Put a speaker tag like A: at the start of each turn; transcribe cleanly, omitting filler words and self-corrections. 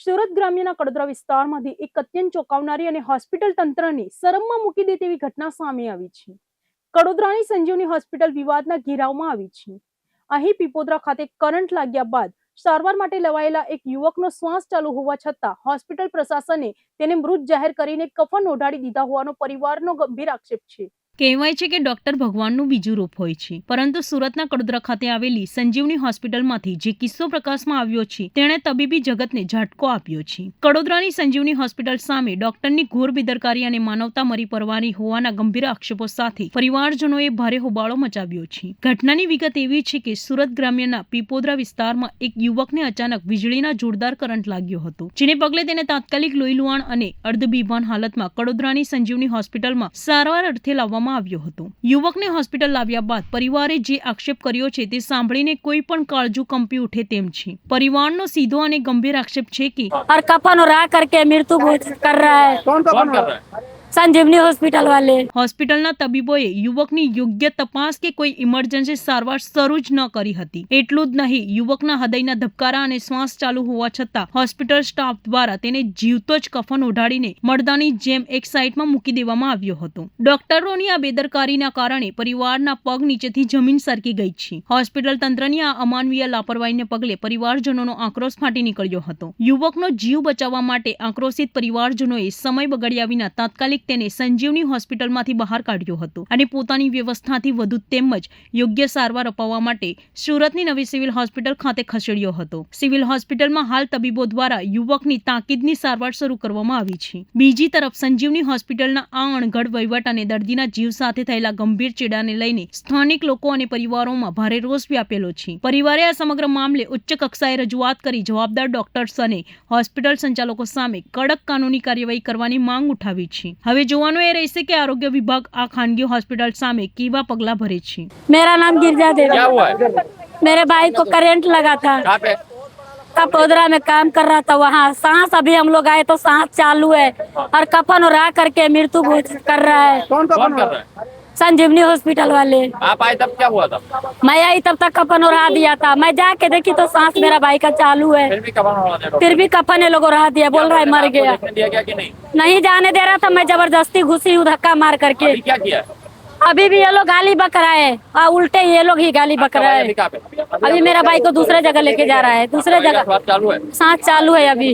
A: સુરત ગ્રામ્યના કડોદરા વિસ્તારમાંથી એક અત્યંત ચોંકાવનારી અને હોસ્પિટલ તંત્રને શરમમાં મૂકી દે તેવી ઘટના સામે આવી છે. કડોદરાની સંજીવની હોસ્પિટલ વિવાદના ઘેરાવમાં આવી છે. અહીં પીપોદરા ખાતે કરંટ લાગ્યા બાદ સારવાર માટે લેવાયેલા એક યુવકનો શ્વાસ ચાલુ હોવા છતાં હોસ્પિટલ પ્રશાસને તેને મૃત જાહેર કરીને કફન ઓઢાડી દીધા હોવાનો પરિવારનો ગંભીર આક્ષેપ છે. કહેવાય છે કે ડોક્ટર ભગવાનનું બીજું રૂપ હોય છે, પરંતુ સુરતના કડોદરા ખાતે આવેલી સંજીવની હોસ્પિટલમાંથી જે કિસ્સો પ્રકાશમાં આવ્યો છે તેણે તબીબી જગતને ઝાટકો આપ્યો છે. કડોદરાની સંજીવની હોસ્પિટલ સામે ડોક્ટરની ઘોર બેદરકારી અને માનવતા મરી પડવાની હોવાના ગંભીર આક્ષેપો સાથે પરિવારજનોએ ભારે હોબાળો મચાવ્યો છે. ઘટનાની વિગત એવી છે કે સુરત ગ્રામ્યના પીપોદરા વિસ્તારમાં એક યુવકને અચાનક વીજળીના જોરદાર કરંટ લાગ્યો હતો, જેને પગલે તેને તાત્કાલિક લોહીલુહાણ અને અર્ધબેભાન હાલતમાં કડોદરાની સંજીવની હોસ્પિટલમાં સારવાર અર્થે લાવવામાં આવ્યો હતો. યુવકને હોસ્પિટલ લાવ્યા બાદ પરિવારે જે આક્ષેપ કર્યો છે તે સાંભળીને કોઈ પણ કાળજું કંપી ઉઠે તેમ છે. પરિવારનો સીધો અને ગંભીર આક્ષેપ છે કે
B: कफन उड़ा करके मृत्यु कर रहा है।
C: कौन कफन कर रहा है?
B: संजीवनी हॉस्पिटल वाले।
A: હોસ્પિટલના તબીબોએ યુવકની યોગ્ય તપાસ કે કોઈ ઇમરજન્સી સારવાર શરૂ જ ન કરી હતી. એટલું જ નહીં, યુવકના હૃદયના ધબકારા અને શ્વાસ ચાલુ હોવા છતાં હોસ્પિટલ સ્ટાફ દ્વારા તેને જીવતો જ કફન ઓઢાડીને મળદાની જેમ એક સાઈડમાં મૂકી દેવામાં આવ્યો હતો. ડોક્ટરોની આ બેદરકારીના કારણે પરિવારના પગ નીચેથી જમીન સરકી ગઈ છે. હોસ્પિટલ તંત્રની આ અમાનવીય લાપરવાહીને પગલે પરિવારજનોનો આક્રોશ ફાટી નીકળ્યો હતો. યુવકનો જીવ બચાવવા માટે આક્રોશિત પરિવારજનોએ સમય બગાડ્યા વિના તાત્કાલિક તેને સંજીવની હોસ્પિટલમાંથી બહાર કાઢ્યો હતો અને પોતાની વ્યવસ્થાથી વધુ તેમજ યોગ્ય સારવાર અપાવવા માટે સુરતની નવી સિવિલ હોસ્પિટલ ખાતે ખસેડ્યો હતો. સિવિલ હોસ્પિટલમાં હાલ તબીબો દ્વારા યુવકની તાકીદની સારવાર શરૂ કરવામાં આવી છે. બીજી તરફ સંજીવની હોસ્પિટલના આ અણઘડ વહીવટ અને દર્દીના જીવ સાથે થયેલા ગંભીર ચેડાને લઈને સ્થાનિક લોકો અને પરિવારોમાં ભારે રોષ વ્યાપેલો છે. પરિવારે આ સમગ્ર મામલે ઉચ્ચ કક્ષાએ રજૂઆત કરી જવાબદાર ડોક્ટર્સ અને હોસ્પિટલ સંચાલકો સામે કડક કાનૂની કાર્યવાહી કરવાની માંગ ઉઠાવી છે. હવે જોવાનું એ રહેશે કે આરોગ્ય વિભાગ આ ખાનગી હોસ્પિટલ સામે કેવા પગલા ભરે છે.
B: मेरा नाम गिरजा देवी।
C: क्या हुआ है?
B: मेरे भाई को करंट लगा था,
C: कहाँ पे?
B: कपोदरा में काम कर रहा था। वहाँ सांस अभी हम लोग आए तो सांस चालू है और कफन उड़ा करके मृत्यु कर रहा है।
C: कौन कफन कर रहा है?
B: संजीवनी हॉस्पिटल वाले।
C: आप आए तब क्या हुआ था?
B: मैं आई तब तक कफन उड़ा दिया था। मैं जाके देखी तो सांस मेरा भाई का चालू है,
C: फिर भी कफन उड़ा दिया?
B: फिर भी कफन ये लोग उड़ा दिया। बोल रहा है मर गया।
C: देखने दिया क्या कि नहीं?
B: नहीं जाने दे रहा था। मैं जबरदस्ती घुसी हूँ धक्का मार करके।
C: अभी क्या किया?
B: अभी भी ये लोग गाली बक रहा है और उल्टे ये लोग ही गाली बक रहा है।
C: अभी कहाँ पे?
B: अभी मेरा भाई को दूसरे जगह लेके जा रहा है। दूसरे जगह
C: श्वास चालू है?
B: सांस चालू है अभी।